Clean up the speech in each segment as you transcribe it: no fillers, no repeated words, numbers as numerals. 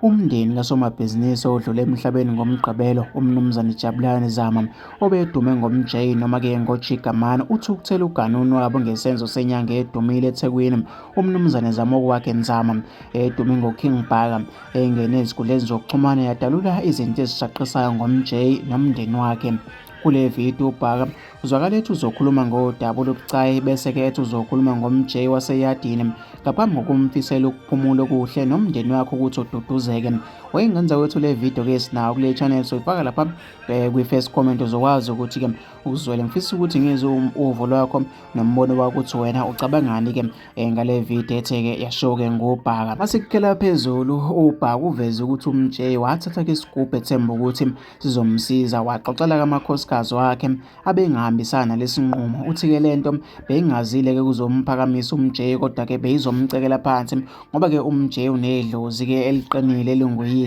Umndeni kasomabhizinisi odlule emhlabeni ngomgqibelo umnumzane Jabulani Zama obedume ngomJ noma-ke ngojigamani uthukuthele uganunu wabo ngesenzo senyanga edumile eThekwini. Umnumzane Zama okwakhe Nzama edume ngo-King Bhaka engene ezinkundleni zokuxhumana yadalula izinto ezishaqisayo ngomJ nomndeni wakhe. Kule video uBhaka uzwakala ethi uzokhuluma ngodaba olubucayi bese-ke ethi uzokhuluma ngomJ waseyadini ngaphambi kokumfisela ukuphumula okuhle nomndeni wakhe ukuthi ududuzeke. Wayengenza wethu le video-ke sinawo kule channel, soyifaka lapha kwi-first comment uzokwazi ukuthi-ke uzwele. Ngifisa ukuthi ngizwe uvo lwakho nombono wakho ukuthi wena ucabangani-ke ngale video ethe-ke yasho-ke ngoBhaka. Masikukhela phezulu, uBhaka uveze ukuthi umJ wathatha-ke isigubhu ethemba ukuthi sizomsiza, waxoxela kamakhosikazi wakhe abengahambisana nalesi nqumo. Uthi-ke lento beyingazile-ke kuzomphakamisa umJ, kodwa-ke beyizomcekela phansi ngoba-ke umJ unedlozi-ke eliqinile elinguyise.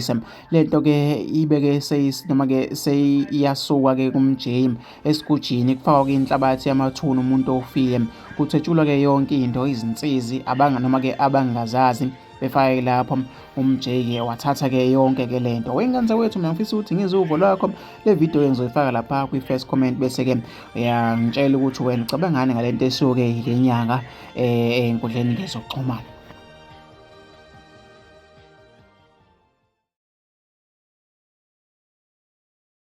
Lento-ke ibe-ke noma-ke seyiyasuka-ke kumJ esigujini kufakwa-ke inhlabathi yamathuna umuntu ofile, kuthetshulwa-ke yonke into, izinsizi noma-ke abangazazi befake lapho. umJ-ke wathatha-ke yonke-ke lento. Wayengenza wethu mina ngifisa ukuthi ngizwe uvo lwakho. Le video ngizoyifaka lapha kwi-first comment bese-ke uyangitshela ukuthi wena ucabangani ngalento eshiwo-ke yenyanga ey'nkundleni zokuxhumana.